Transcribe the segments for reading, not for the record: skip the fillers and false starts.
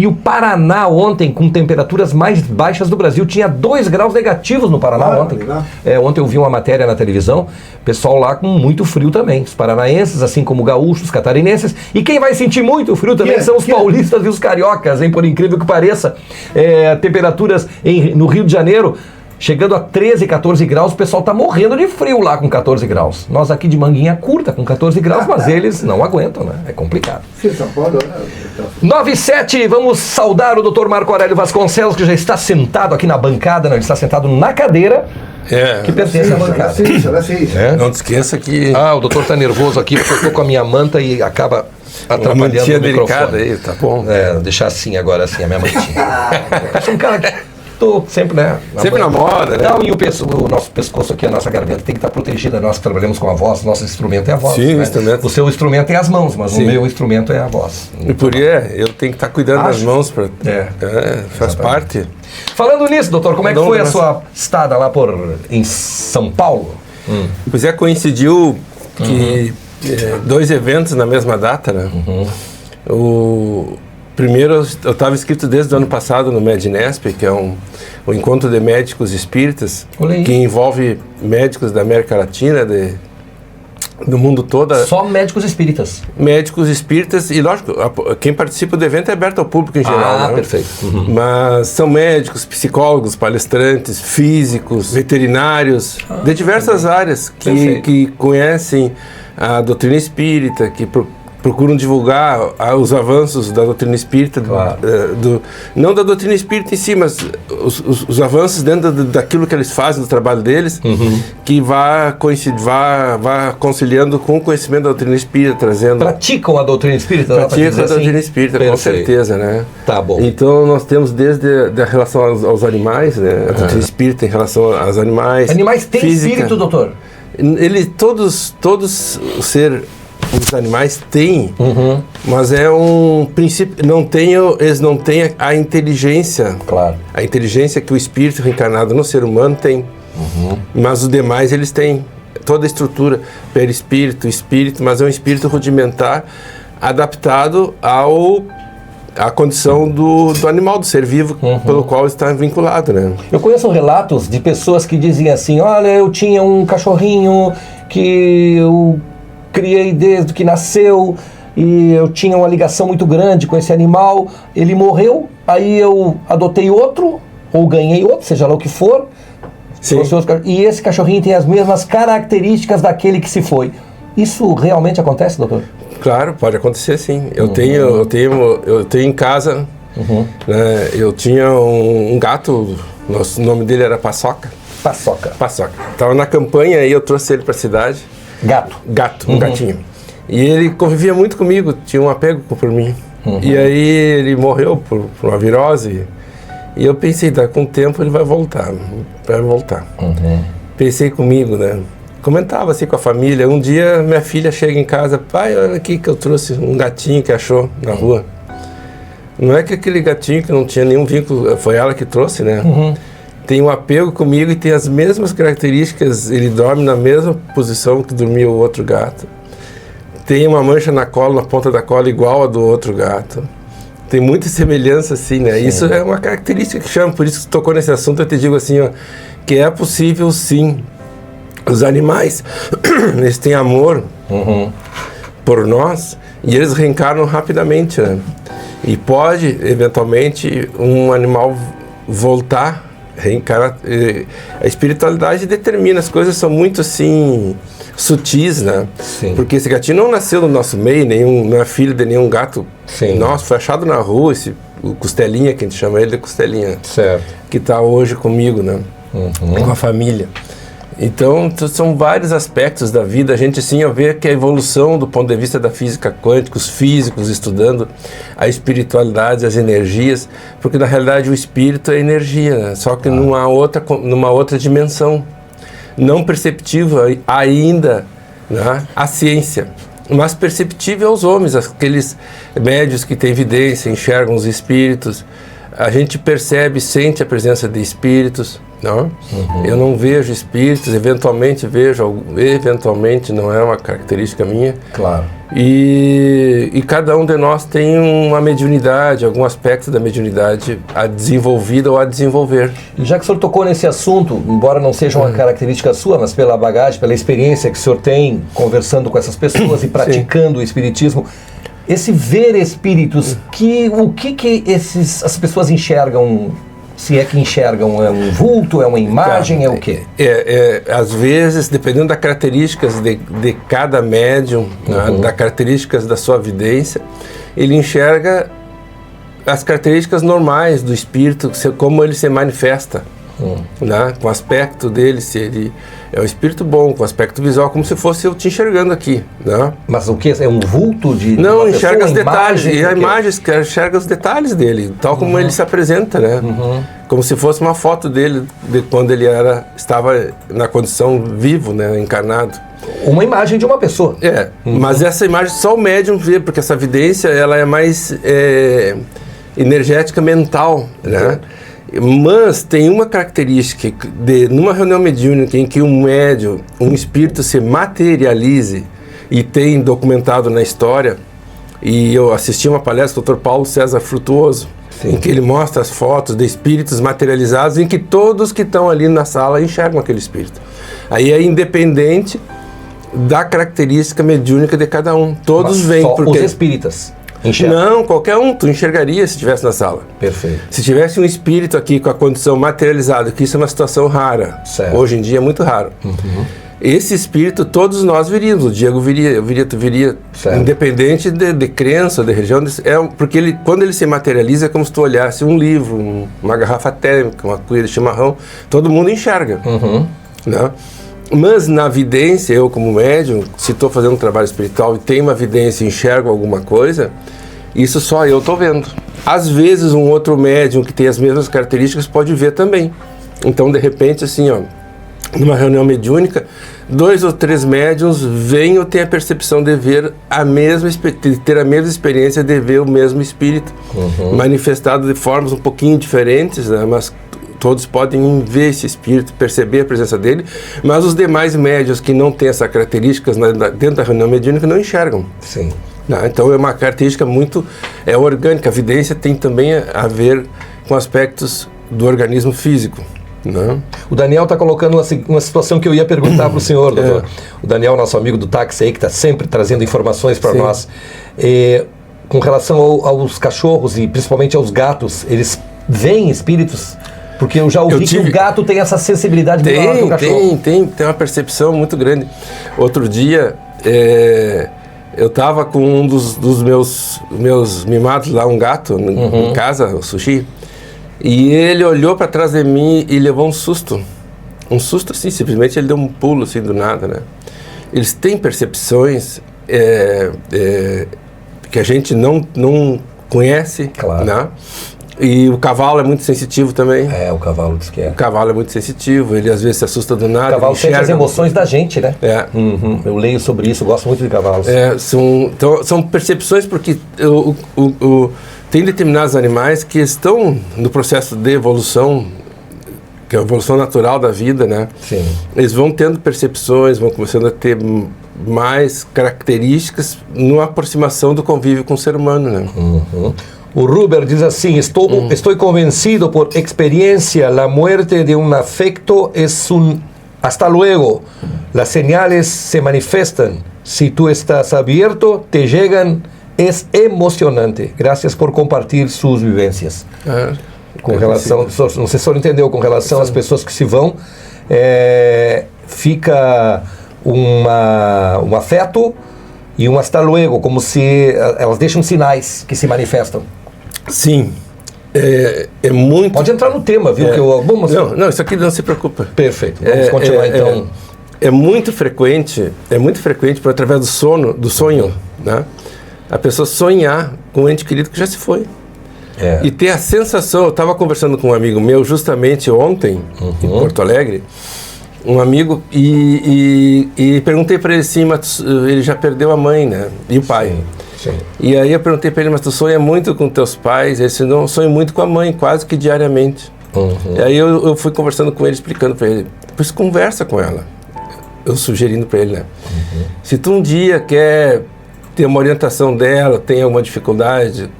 E o Paraná ontem, com temperaturas mais baixas do Brasil, tinha 2 graus negativos no Paraná ontem. Ontem eu vi uma matéria na televisão, pessoal lá com muito frio também. Os paranaenses, assim como gaúchos, catarinenses. E quem vai sentir muito frio também são os paulistas e os cariocas, hein? Por incrível que pareça. Temperaturas no Rio de Janeiro chegando a 13, 14 graus, o pessoal tá morrendo de frio lá com 14 graus. Nós aqui de manguinha curta com 14 graus, mas eles não aguentam, né? É complicado. 9:07, vamos saudar o Dr. Marco Aurélio Vasconcelos, que já está sentado aqui na bancada, ele está sentado na cadeira que pertence à bancada. Não te esqueça que... o doutor tá nervoso aqui, porque eu tô com a minha manta e acaba atrapalhando o microfone. Aí, tá bom. Deixar assim agora, assim, a minha mantinha. Eu sou um cara que... Tô sempre, né? Sempre na moda, né? Não, e o nosso pescoço aqui, a nossa garganta tem que estar protegida. Nós que trabalhamos com a voz, nosso instrumento é a voz. Sim, né? o instrumento. O seu instrumento é as mãos, mas o meu instrumento é a voz. E por isso, eu tenho que estar cuidando das mãos. Faz parte. Falando nisso, doutor, como é que foi a sua estada lá em São Paulo? Pois coincidiu que 2 eventos na mesma data, né? O primeiro, eu estava inscrito desde o ano passado no Mednesp, que é o encontro de médicos espíritas, que envolve médicos da América Latina, do mundo todo. Só médicos espíritas? Médicos espíritas, e lógico, quem participa do evento é aberto ao público em geral. Né? Perfeito. Mas são médicos, psicólogos, palestrantes, físicos, veterinários, de diversas áreas que conhecem a doutrina espírita, que procuram divulgar os avanços da doutrina espírita, não da doutrina espírita em si, mas os avanços dentro daquilo que eles fazem, do trabalho deles, que vá conciliando com o conhecimento da doutrina espírita, trazendo... Praticam a doutrina espírita? Praticam a doutrina espírita, com certeza, né? Tá bom. Então nós temos desde a relação aos animais, né? A doutrina espírita em relação aos animais. Animais têm espírito, doutor? Os animais têm, mas é um princípio, eles não têm a inteligência. Claro. A inteligência que o espírito reencarnado no ser humano tem. Mas os demais, eles têm toda a estrutura, perispírito, espírito, mas é um espírito rudimentar, adaptado à condição do animal, do ser vivo, pelo qual está vinculado, né? Eu conheço relatos de pessoas que diziam assim, olha, eu tinha um cachorrinho que eu criei desde que nasceu e eu tinha uma ligação muito grande com esse animal, ele morreu, aí eu adotei outro, ou ganhei outro, seja lá o que for, e esse cachorrinho tem as mesmas características daquele que se foi. Isso realmente acontece, doutor? Claro, pode acontecer sim. Eu tenho em casa, né, eu tinha um gato, o nome dele era Paçoca. Paçoca. Estava na campanha e eu trouxe ele para a cidade. Gato, um gatinho. E ele convivia muito comigo, tinha um apego por mim. E aí ele morreu por uma virose. E eu pensei, com o tempo ele vai voltar. Pensei comigo, né? Comentava assim com a família. Um dia minha filha chega em casa, pai, olha aqui que eu trouxe um gatinho que achou na rua. Não é que aquele gatinho que não tinha nenhum vínculo, foi ela que trouxe, né? Tem um apego comigo e tem as mesmas características, ele dorme na mesma posição que dormia o outro gato. Tem uma mancha na ponta da cola igual a do outro gato. Tem muita semelhança assim, né? Sim. Isso é uma característica que chama, por isso que tocou nesse assunto, eu te digo assim, que é possível sim. Os animais, eles têm amor por nós e eles reencarnam rapidamente, né? E pode, eventualmente, um animal voltar, reencarnar. A espiritualidade determina, as coisas são muito assim sutis, né? Sim. Porque esse gatinho não nasceu no nosso meio, não é filho de nenhum gato. Sim. Nossa, foi achado na rua, o Costelinha, que a gente chama ele de Costelinha. Certo. Que está hoje comigo, né? Com a família. Então, são vários aspectos da vida. A gente, assim, vê que a evolução do ponto de vista da física quântica, os físicos estudando a espiritualidade, as energias, porque, na realidade, o espírito é energia, né? Só que numa outra dimensão, não perceptível ainda, né? A ciência, mas perceptível aos homens, aqueles médios que têm evidência, enxergam os espíritos. A gente percebe, sente a presença de espíritos. Não? Eu não vejo espíritos, eventualmente vejo, eventualmente não é uma característica minha. Claro. E cada um de nós tem uma mediunidade, algum aspecto da mediunidade a desenvolvida ou a desenvolver. E já que o senhor tocou nesse assunto, embora não seja uma característica sua, mas pela bagagem, pela experiência que o senhor tem conversando com essas pessoas e praticando o espiritismo, esse ver espíritos, o que as pessoas enxergam? Se é que enxergam, é um vulto, é uma imagem, é o quê? Às vezes, dependendo das características de cada médium, né, das características da sua vidência, ele enxerga as características normais do espírito, como ele se manifesta. Né, com o aspecto dele, se ele é um espírito bom, com o aspecto visual, como se fosse eu te enxergando aqui. Né? Mas o que? É um vulto de não, uma enxerga pessoa, os detalhes, imagem, e a imagem enxerga os detalhes dele, tal como ele se apresenta, né? Como se fosse uma foto dele de quando ele estava na condição vivo, né, encarnado. Uma imagem de uma pessoa. Mas essa imagem só o médium vê, porque essa vidência ela é mais energética, mental, né? Mas tem uma característica numa reunião mediúnica em que um médium, um espírito se materialize, e tem documentado na história, e eu assisti uma palestra do Dr. Paulo César Frutuoso, em que ele mostra as fotos de espíritos materializados, em que todos que estão ali na sala enxergam aquele espírito. Aí é independente da característica mediúnica de cada um. Todos vêm. Só os espíritas enxergam? Não, qualquer um, tu enxergaria se estivesse na sala. Perfeito. Se tivesse um espírito aqui com a condição materializada, que isso é uma situação rara. Certo. Hoje em dia é muito raro. Esse espírito todos nós veríamos. O Diego viria, eu viria, tu viria. Certo. Independente de crença, de religião. Porque quando ele se materializa é como se tu olhasse um livro, uma garrafa térmica, uma cuia de chimarrão. Todo mundo enxerga. Né? Mas na vidência, eu como médium, se estou fazendo um trabalho espiritual e tenho uma vidência e enxergo alguma coisa, isso só eu estou vendo. Às vezes um outro médium que tem as mesmas características pode ver também. Então de repente assim, ó, numa reunião mediúnica, 2 ou 3 médiums vêm ou têm a percepção de ver ter a mesma experiência de ver o mesmo espírito, manifestado de formas um pouquinho diferentes, né, mas todos podem ver esse espírito, perceber a presença dele, mas os demais médiuns que não têm essas características dentro da reunião mediúnica não enxergam. Sim. Então é uma característica muito orgânica. A vidência tem também a ver com aspectos do organismo físico. Não. O Daniel está colocando uma situação que eu ia perguntar para o senhor, doutor. O Daniel, nosso amigo do táxi aí, que está sempre trazendo informações para nós. Com relação aos cachorros e principalmente aos gatos, eles veem espíritos? Porque eu já ouvi que o gato tem essa sensibilidade maior que o cachorro. Tem uma percepção muito grande. Outro dia, eu estava com um dos meus mimados lá, um gato, em casa, o Sushi, e ele olhou para trás de mim e levou um susto. Um susto assim, simplesmente ele deu um pulo assim do nada, né? Eles têm percepções que a gente não conhece, claro, né? E o cavalo é muito sensitivo também. O cavalo diz que é. O cavalo é muito sensitivo, ele às vezes se assusta do nada. O cavalo sente as emoções da gente, né? Eu leio sobre isso, gosto muito de cavalos. São percepções porque tem determinados animais que estão no processo de evolução, que é a evolução natural da vida, né? Sim. Eles vão tendo percepções, vão começando a ter mais características numa aproximação do convívio com o ser humano, né? O Ruber diz assim: estou convencido por experiencia, la muerte de un afecto es un hasta luego. Las señales se manifestan. Si tú estás abierto, te llegan. Es emocionante. Gracias por compartilhar suas vivências. Com relação, não sei se o senhor entendeu, com relação às pessoas que se vão, fica um afeto e um hasta luego, como se elas deixam sinais que se manifestam. Sim, é muito... Pode entrar no tema, viu? Não, isso aqui não se preocupa. Perfeito, vamos continuar então. É muito frequente, por através do sonho, né? A pessoa sonhar com um ente querido que já se foi. E ter a sensação, eu estava conversando com um amigo meu justamente ontem, em Porto Alegre, um amigo, e perguntei para ele assim, mas ele já perdeu a mãe, né? E o pai. Sim. E aí eu perguntei para ele, mas tu sonha muito com teus pais? Ele disse, não, sonho muito com a mãe, quase que diariamente. E aí eu fui conversando com ele, explicando para ele. Depois conversa com ela. Eu sugerindo para ele, né? Se tu um dia quer ter uma orientação dela, tem alguma dificuldade,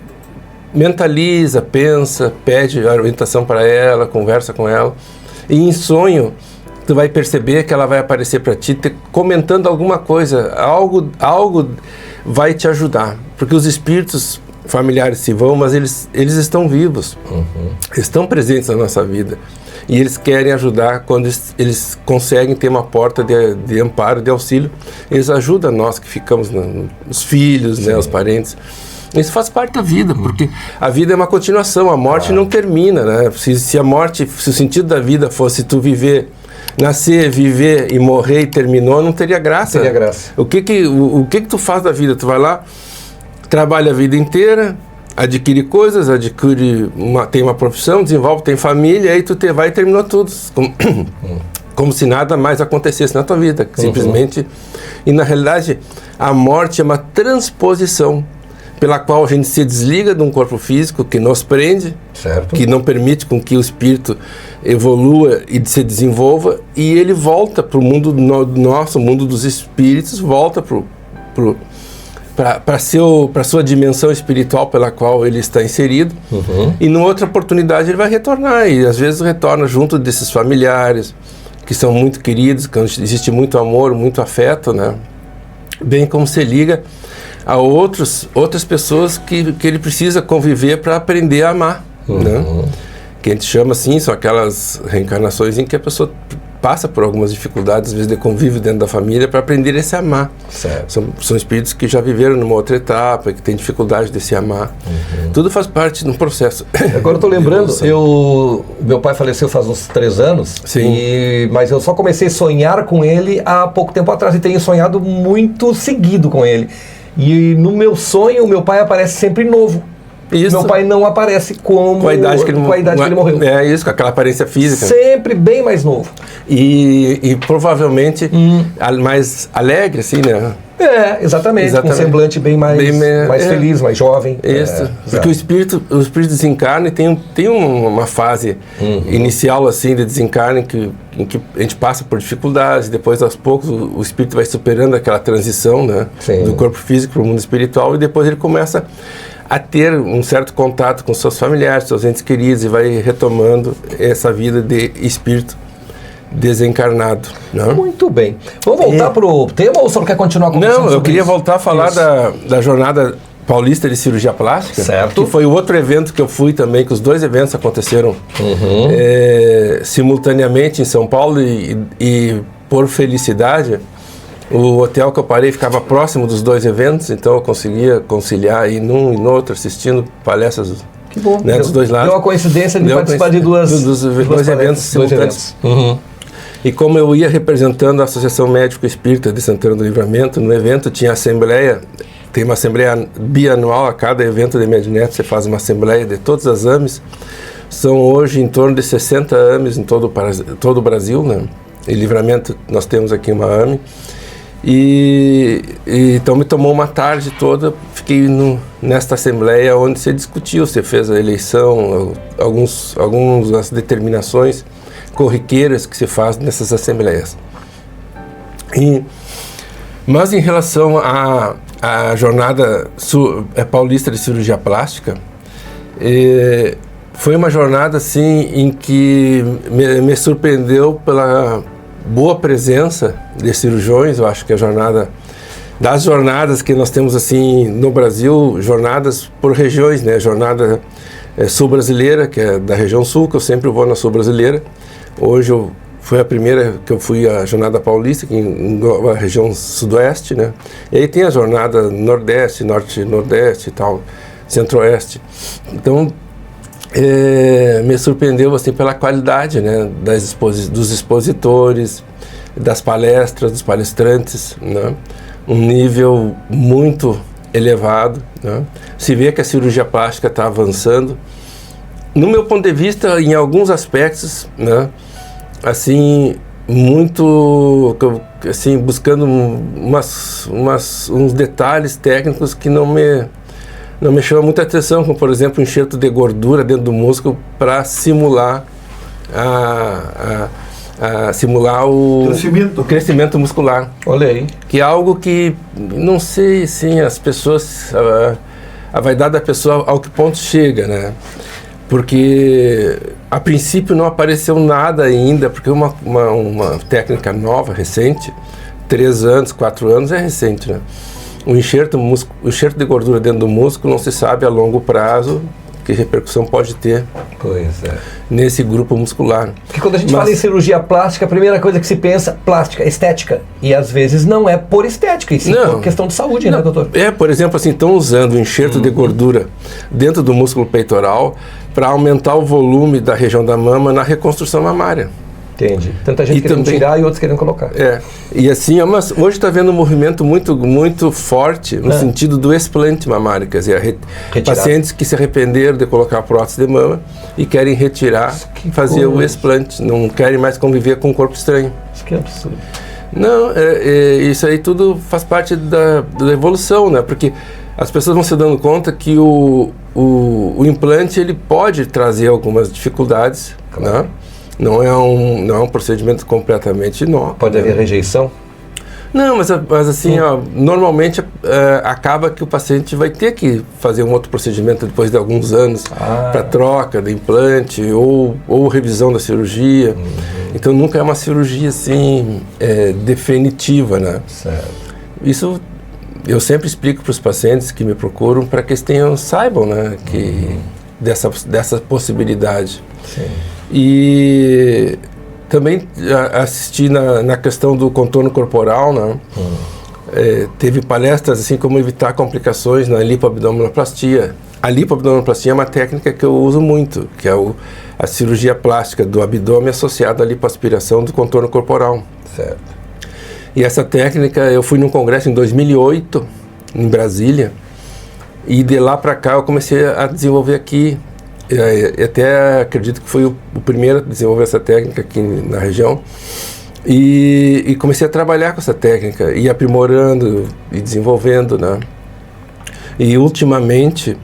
mentaliza, pensa, pede a orientação para ela, conversa com ela. E em sonho, tu vai perceber que ela vai aparecer para ti comentando alguma coisa, algo vai te ajudar. Porque os espíritos familiares se vão, mas eles estão vivos, estão presentes na nossa vida. E eles querem ajudar quando eles conseguem ter uma porta de amparo, de auxílio. Eles ajudam nós que ficamos, os filhos, né, os parentes. Isso faz parte da vida, porque a vida é uma continuação, a morte não termina, né? Se a morte, se o sentido da vida fosse tu viver, nascer, viver e morrer e terminou, não teria graça. Não teria graça. O que tu faz da vida? Tu vai lá, trabalha a vida inteira, adquire coisas, tem uma profissão, desenvolve, tem família, aí tu vai e terminou tudo. Como se nada mais acontecesse na tua vida, simplesmente. E na realidade, a morte é uma transposição pela qual a gente se desliga de um corpo físico que nos prende, certo, que não permite com que o espírito evolua e se desenvolva, e ele volta para o mundo nosso, o mundo dos espíritos, volta para a sua dimensão espiritual pela qual ele está inserido, e numa outra oportunidade ele vai retornar, e às vezes retorna junto desses familiares que são muito queridos, que existe muito amor, muito afeto, né? Bem como se liga a outras pessoas que ele precisa conviver para aprender a amar, né? Que a gente chama assim, são aquelas reencarnações em que a pessoa passa por algumas dificuldades, às vezes de convívio dentro da família, para aprender a se amar. São espíritos que já viveram numa outra etapa, que têm dificuldade de se amar. Tudo faz parte de um processo. Agora eu estou lembrando, meu pai faleceu faz uns 3 anos, mas eu só comecei a sonhar com ele há pouco tempo atrás, e tenho sonhado muito seguido com ele. E no meu sonho, o meu pai aparece sempre novo. Isso. Meu pai não aparece com a idade que ele morreu. É isso, com aquela aparência física. Sempre bem mais novo. E provavelmente mais alegre, assim, né? Exatamente. Com um semblante bem mais feliz, mais jovem. Isso. Porque o espírito desencarna e tem uma fase inicial, assim, de desencarne em que a gente passa por dificuldades, depois, aos poucos, o espírito vai superando aquela transição, né? Do corpo físico para o mundo espiritual, e depois ele começa a ter um certo contato com seus familiares, seus entes queridos, e vai retomando essa vida de espírito desencarnado. Não? Muito bem. Vamos voltar para o tema, ou você não quer continuar conversando? Não, eu queria voltar a falar da Jornada Paulista de Cirurgia Plástica, certo, que foi o outro evento que eu fui também, que os dois eventos aconteceram simultaneamente em São Paulo, e por felicidade, o hotel que eu parei ficava próximo dos dois eventos, então eu conseguia conciliar ir num e no outro, assistindo palestras, que bom, né, dos dois lados. Deu a coincidência de participar de dois eventos simultâneos. E como eu ia representando a Associação Médico Espírita de Santana do Livramento, no evento tinha assembleia, tem uma assembleia bianual a cada evento de Medinet, você faz uma assembleia de todas as AMEs. São hoje em torno de 60 AMEs em todo o Brasil, né? Em Livramento nós temos aqui uma AME. E então me tomou uma tarde toda, fiquei nesta assembleia onde se discutiu, se fez a eleição, algumas determinações corriqueiras que se faz nessas assembleias. Mas em relação à jornada paulista de cirurgia plástica, foi uma jornada assim em que me surpreendeu pela boa presença de cirurgiões. Eu acho que das jornadas que nós temos assim no Brasil, jornadas por regiões, né? Jornada sul-brasileira, que é da região sul, que eu sempre vou na sul-brasileira. Hoje foi a primeira que eu fui à Jornada Paulista, que engloba a região sudoeste, né? E aí tem a jornada nordeste, norte-nordeste e tal, centro-oeste. Então, me surpreendeu assim pela qualidade, né, dos expositores, das palestras, dos palestrantes, né? Um nível muito elevado, né? Se vê que a cirurgia plástica está avançando. No meu ponto de vista, em alguns aspectos, né, assim, muito, assim, buscando uns detalhes técnicos que não me chama muita atenção, como por exemplo o enxerto de gordura dentro do músculo para simular a simular o crescimento muscular. Olha aí. Que é algo que, não sei, sim, as pessoas, a vaidade da pessoa ao que ponto chega, né? Porque a princípio não apareceu nada ainda, porque uma técnica nova, recente, 3 anos, 4 anos é recente, né? O enxerto de gordura dentro do músculo não se sabe a longo prazo que repercussão pode ter nesse grupo muscular. Porque quando a gente fala em cirurgia plástica, a primeira coisa que se pensa, plástica, estética. E às vezes não é por estética, e sim por questão de saúde, né, doutor? Por exemplo, assim, estão usando o enxerto de gordura dentro do músculo peitoral para aumentar o volume da região da mama na reconstrução mamária. Entendi. Tanta gente querendo tirar e outros querendo colocar. E assim, mas hoje está havendo um movimento muito forte no sentido do explante mamário, quer dizer, pacientes que se arrependeram de colocar a prótese de mama e querem retirar, fazer o explante, não querem mais conviver com um corpo estranho. Isso que é absurdo. Não, isso aí tudo faz parte da evolução, né? Porque as pessoas vão se dando conta que o implante ele pode trazer algumas dificuldades, né? Não é um procedimento completamente inócuo. Pode haver rejeição? Não, mas assim, normalmente acaba que o paciente vai ter que fazer um outro procedimento depois de alguns anos para troca de implante ou revisão da cirurgia. Então nunca é uma cirurgia assim definitiva, né? Certo. Isso eu sempre explico para os pacientes que me procuram para que eles saibam, né, que dessa possibilidade. Sim. E também assisti na questão do contorno corporal, né? Teve palestras assim como evitar complicações na lipoabdominoplastia. A lipoabdominoplastia é uma técnica que eu uso muito, que é a cirurgia plástica do abdômen associada à lipoaspiração do contorno corporal. Certo. E essa técnica, eu fui num congresso em 2008, em Brasília, e de lá para cá eu comecei a desenvolver aqui. Até acredito que foi o primeiro a desenvolver essa técnica aqui na região e comecei a trabalhar com essa técnica e aprimorando e desenvolvendo, né? E ultimamente,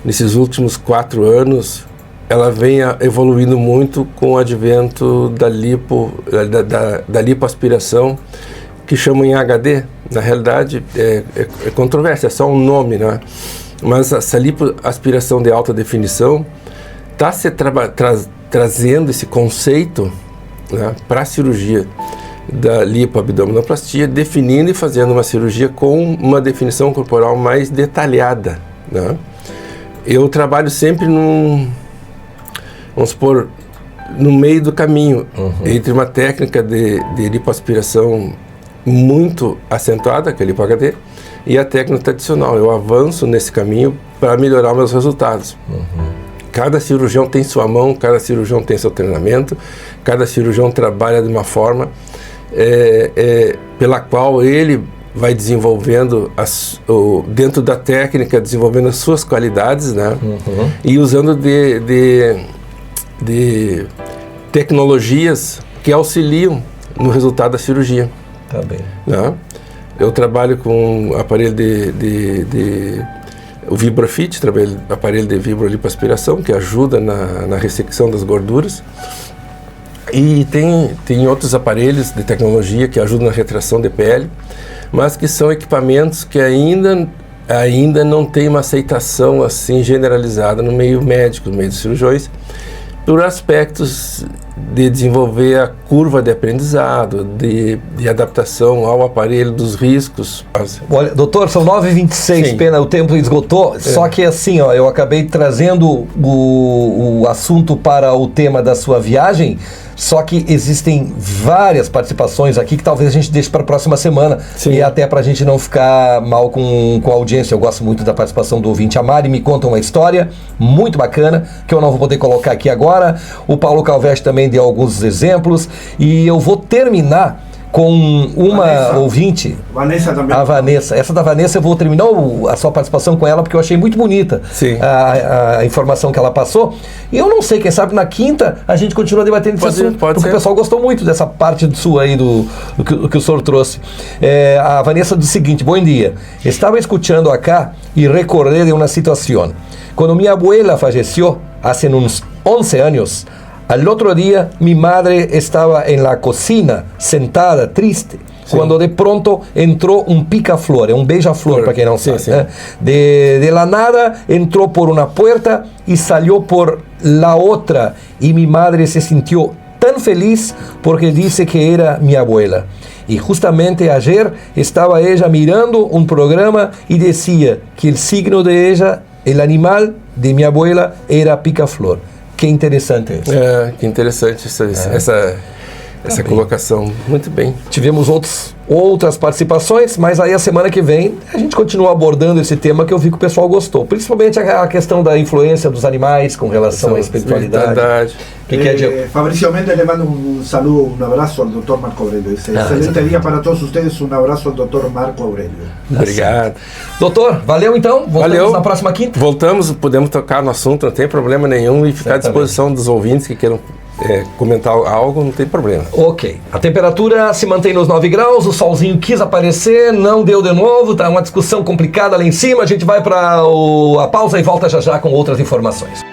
nesses últimos 4 anos, ela vem evoluindo muito com o advento da lipoaspiração, que chamam em HD. Na realidade é controvérsia, é só um nome, né? Mas essa lipoaspiração de alta definição está se trazendo esse conceito, né, para a cirurgia da lipoabdominoplastia, definindo e fazendo uma cirurgia com uma definição corporal mais detalhada, né? Eu trabalho sempre vamos supor, no meio do caminho, entre uma técnica de lipoaspiração muito acentuada, que é a lipo-HD, e a técnica tradicional. Eu avanço nesse caminho para melhorar meus resultados. Cada cirurgião tem sua mão, cada cirurgião tem seu treinamento, cada cirurgião trabalha de uma forma pela qual ele vai desenvolvendo, dentro da técnica, desenvolvendo as suas qualidades, né? E usando de tecnologias que auxiliam no resultado da cirurgia. Tá bem. Né? Eu trabalho com aparelho o VibraFit, aparelho de vibrolipoaspiração, que ajuda na ressecção das gorduras. E tem outros aparelhos de tecnologia que ajudam na retração de pele, mas que são equipamentos que ainda não tem uma aceitação assim generalizada no meio médico, no meio dos cirurgiões, por aspectos de desenvolver a curva de aprendizado, de adaptação ao aparelho, dos riscos. Olha, doutor, são 9h26, pena, o tempo esgotou, só que assim, eu acabei trazendo o assunto para o tema da sua viagem, só que existem várias participações aqui que talvez a gente deixe para a próxima semana. E até para a gente não ficar mal com a audiência. Eu gosto muito da participação do ouvinte. A Mari me conta uma história muito bacana que eu não vou poder colocar aqui agora. O Paulo Calvete também deu alguns exemplos. E eu vou terminar com uma ouvinte, Vanessa também. A Vanessa. Essa da Vanessa eu vou terminar a sua participação com ela porque eu achei muito bonita a informação que ela passou. E eu não sei, quem sabe na quinta a gente continua debatendo esse assunto, porque o pessoal gostou muito dessa parte sua aí do que o senhor trouxe. A Vanessa diz o seguinte: bom dia, estava escutando acá e recordei de uma situação. Quando minha abuela faleceu, há uns 11 anos, Al otro día, mi madre estaba en la cocina, sentada, triste, cuando de pronto entró un picaflor, un beija-flor, para quien no sabe. De la nada entró por una puerta y salió por la otra, y mi madre se sintió tan feliz porque dice que era mi abuela. Y justamente ayer estaba ella mirando un programa y decía que el signo de ella, el animal de mi abuela, era picaflor. Que interessante isso. Que interessante essa colocação. Muito bem. Tivemos outras participações, mas aí a semana que vem a gente continua abordando esse tema que eu vi que o pessoal gostou. Principalmente a questão da influência dos animais com relação à espiritualidade. Verdade. Fabrício Mendes le manda un saludo, un abrazo al doctor Marco Aurelio. Dice, excelente día para todos ustedes, un abrazo al doctor Marco Aurelio. Obrigado. Doutor, valeu então? Voltamos na próxima quinta? Voltamos, podemos tocar no assunto, não tem problema nenhum, e ficar à disposição dos ouvintes que queiram comentar algo, não tem problema. Ok. A temperatura se mantém nos 9 graus, o solzinho quis aparecer, não deu de novo, tá uma discussão complicada lá em cima, a gente vai para a pausa e volta já já com outras informações.